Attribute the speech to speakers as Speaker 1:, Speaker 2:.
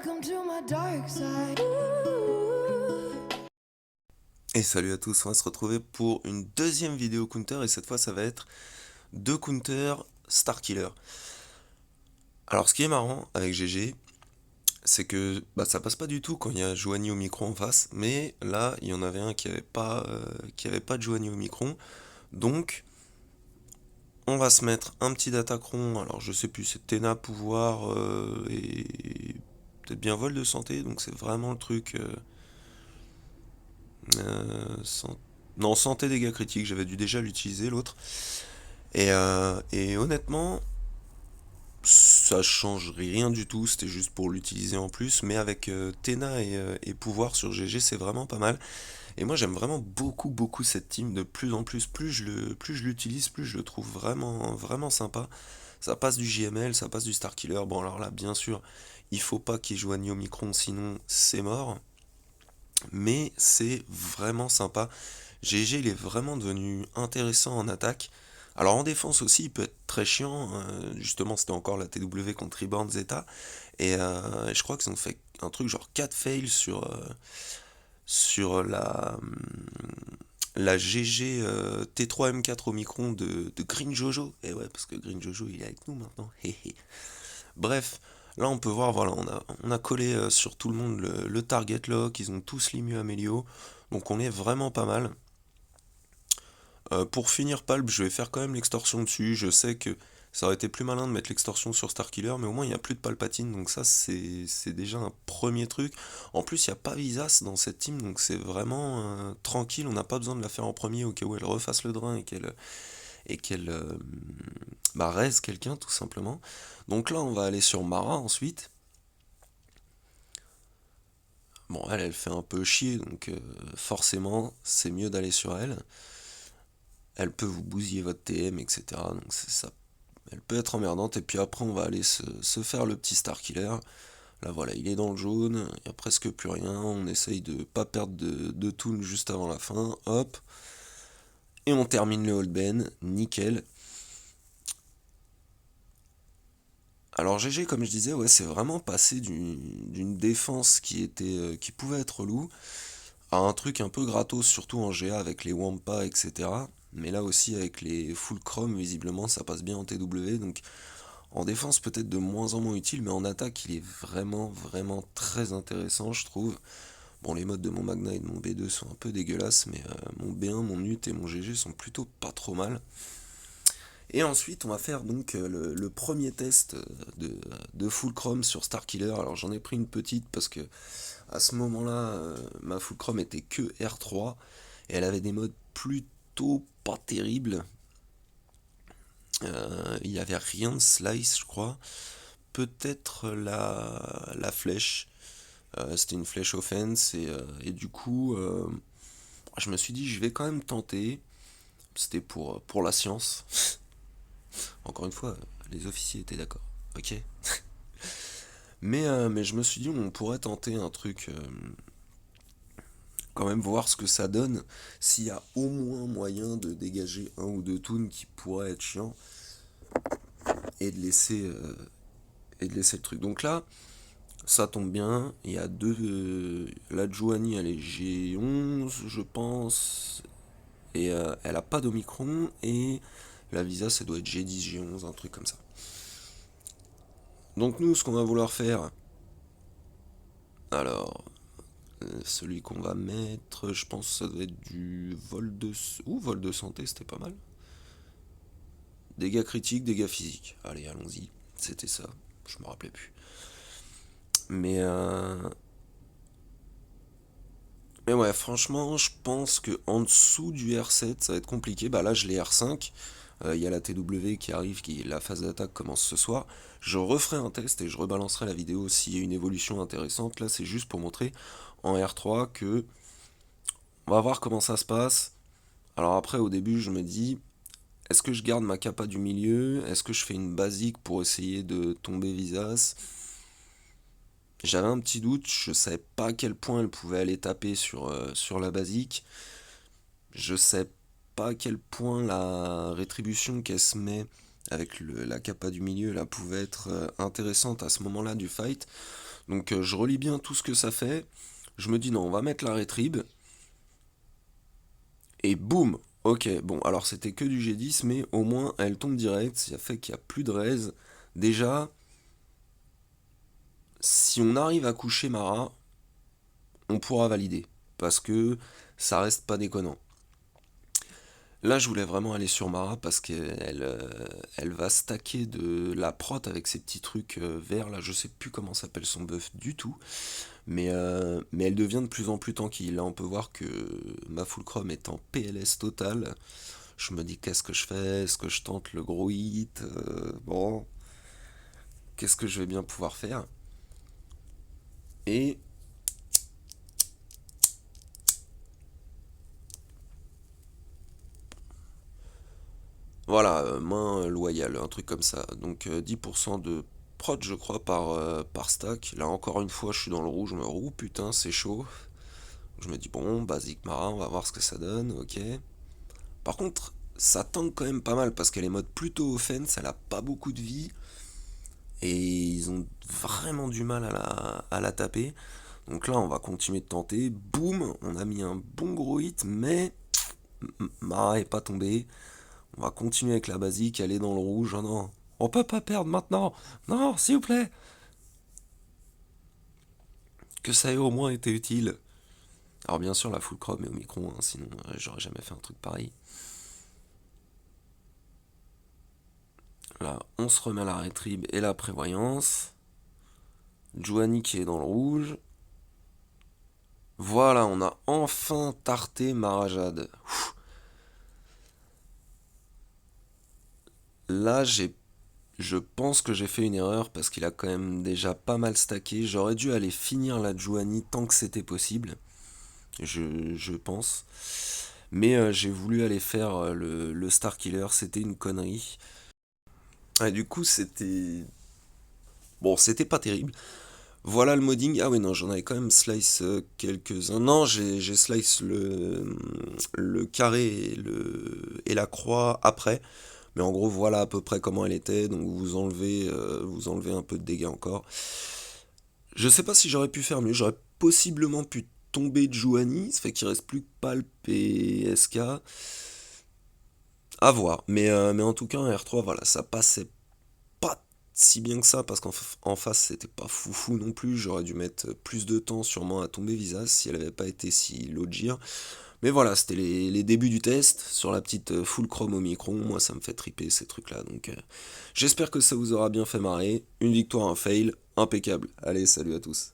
Speaker 1: Welcome to my dark side.
Speaker 2: Et salut à tous, on va se retrouver pour une deuxième vidéo counter et cette fois ça va être 2 counters Starkiller. Alors ce qui est marrant avec GG, c'est que ça passe pas du tout quand il y a Joanie au micro en face, mais là il y en avait un qui avait pas de Joanie au micro, donc on va se mettre un petit Datacron, alors je sais plus, c'est Téna pouvoir et peut-être bien vol de santé, donc c'est vraiment le truc... san- Non, santé dégâts critiques, j'avais dû déjà l'utiliser l'autre. Et honnêtement, ça change rien du tout, c'était juste pour l'utiliser en plus, mais avec Téna et pouvoir sur GG, c'est vraiment pas mal. Et moi j'aime vraiment beaucoup cette team de plus en plus, plus je l'utilise, plus je le trouve vraiment sympa. Ça passe du JML, ça passe du Starkiller, bon alors là bien sûr, il faut pas qu'il joigne au micron, sinon c'est mort, mais c'est vraiment sympa. GG il est vraiment devenu intéressant en attaque. Alors en défense aussi il peut être très chiant, justement c'était encore la TW contre Reborn Zeta, et je crois qu'ils ont fait un truc genre 4 fails sur la GG T3M4 au micron de Green Jojo, et ouais parce que Green Jojo il est avec nous maintenant, bref. Là on peut voir, voilà, on a collé sur tout le monde le target lock, ils ont tous l'immu Amélio, donc on est vraiment pas mal. Pour finir Palp, je vais faire quand même l'extorsion dessus. Je sais que ça aurait été plus malin de mettre l'extorsion sur Starkiller, mais au moins il n'y a plus de Palpatine, donc ça c'est déjà un premier truc. En plus, il n'y a pas Visas dans cette team, donc c'est vraiment tranquille, on n'a pas besoin de la faire en premier au cas où elle refasse le drain et qu'elle raise quelqu'un tout simplement. Donc là, on va aller sur Mara ensuite. Bon, elle fait un peu chier, donc forcément, c'est mieux d'aller sur elle. Elle peut vous bousiller votre TM, etc. Donc ça, elle peut être emmerdante. Et puis après, on va aller se faire le petit Starkiller. Là, voilà, il est dans le jaune. Il n'y a presque plus rien. On essaye de pas perdre de toon juste avant la fin. Hop. Et on termine le hold ben. Nickel. Alors GG, comme je disais, ouais, c'est vraiment passé d'une défense qui pouvait être relou à un truc un peu gratos, surtout en GA avec les Wampa, etc. Mais là aussi avec les full chrome, visiblement ça passe bien en TW, donc en défense peut-être de moins en moins utile, mais en attaque il est vraiment très intéressant je trouve. Bon, les modes de mon Magna et de mon B2 sont un peu dégueulasses, mais mon B1, mon UT et mon GG sont plutôt pas trop mal. Et ensuite, on va faire donc le premier test de full chrome sur Starkiller. Alors j'en ai pris une petite parce que à ce moment-là, ma full chrome était que R3 et elle avait des modes plutôt pas terribles. Il n'y avait rien de slice, je crois. Peut-être la flèche. C'était une flèche offense et du coup, je me suis dit, je vais quand même tenter. C'était pour la science. Encore une fois, les officiers étaient d'accord. Ok. Mais je me suis dit, on pourrait tenter un truc, quand même voir ce que ça donne. S'il y a au moins moyen de dégager un ou deux toons qui pourraient être chiants et de laisser le truc. Donc là, ça tombe bien. Il y a deux. La Joanie, elle est G11, je pense. Et elle a pas d'Omicron. Et la Visa, ça doit être G10, G11, un truc comme ça. Donc nous, ce qu'on va vouloir faire. Alors, celui qu'on va mettre, je pense que ça doit être du vol de... Ou vol de santé, c'était pas mal. Dégâts critiques, dégâts physiques. Allez, allons-y. C'était ça. Je me rappelais plus. Mais, euh... Mais ouais, franchement, je pense que en dessous du R7, ça va être compliqué. Bah là, je l'ai R5. Il y a la TW qui arrive, la phase d'attaque commence ce soir. Je referai un test et je rebalancerai la vidéo s'il y a une évolution intéressante. Là, c'est juste pour montrer en R3 que on va voir comment ça se passe. Alors après, au début, je me dis, est-ce que je garde ma capa du milieu? Est-ce que je fais une basique pour essayer de tomber Visas? J'avais un petit doute, je savais pas à quel point elle pouvait aller taper sur la basique. Je sais pas à quel point la rétribution qu'elle se met avec la capa du milieu là pouvait être intéressante à ce moment-là du fight. Donc je relis bien tout ce que ça fait. Je me dis non, on va mettre la rétrib. Et boum. Ok, bon, alors c'était que du G10, mais au moins elle tombe direct. Ça fait qu'il n'y a plus de raise. Déjà, si on arrive à coucher Mara, on pourra valider. Parce que ça reste pas déconnant. Là, je voulais vraiment aller sur Mara parce qu'elle va stacker de la prot avec ses petits trucs verts. Là, je sais plus comment s'appelle son buff du tout. Mais elle devient de plus en plus tanky. Là, on peut voir que ma full chrome est en PLS total. Je me dis, qu'est-ce que je fais? Est-ce que je tente le gros hit? Bon, qu'est-ce que je vais bien pouvoir faire? Et voilà, main loyale, un truc comme ça. Donc 10% de prod, je crois, par stack. Là, encore une fois, je suis dans le rouge. Je me dis, oh putain, c'est chaud. Je me dis, bon, basique Mara, on va voir ce que ça donne, ok. Par contre, ça tank quand même pas mal parce qu'elle est mode plutôt offense, elle a pas beaucoup de vie. Et ils ont vraiment du mal à la taper. Donc là, on va continuer de tenter. Boum, on a mis un bon gros hit, mais Mara est pas tombée. On va continuer avec la basique, elle est dans le rouge. Oh non, on peut pas perdre maintenant. Non, s'il vous plaît. Que ça ait au moins été utile. Alors bien sûr, la full chrome est au micro, hein, sinon j'aurais jamais fait un truc pareil. Là, on se remet à la rétrib et la prévoyance. Joanie qui est dans le rouge. Voilà, on a enfin tarté Marajade. Là, je pense que j'ai fait une erreur parce qu'il a quand même déjà pas mal stacké. J'aurais dû aller finir la Joanie tant que c'était possible. Je pense. Mais j'ai voulu aller faire le Star Killer. C'était une connerie. Et du coup, c'était. Bon, c'était pas terrible. Voilà le modding. Ah oui, non, j'en avais quand même slice quelques-uns. Non, j'ai slice le carré et la croix après. Mais en gros, voilà à peu près comment elle était. Donc vous enlevez un peu de dégâts encore. Je sais pas si j'aurais pu faire mieux. J'aurais possiblement pu tomber de Juani. Ça fait qu'il reste plus que Palp et SK. À voir. Mais en tout cas, un R3, voilà, ça passait pas si bien que ça parce qu'en face c'était pas foufou non plus. J'aurais dû mettre plus de temps sûrement à tomber Visas si elle avait pas été si low gear. Mais voilà, c'était les débuts du test sur la petite full chrome au micron. Moi ça me fait triper ces trucs là. Donc j'espère que ça vous aura bien fait marrer. Une victoire, un fail, impeccable. Allez, salut à tous.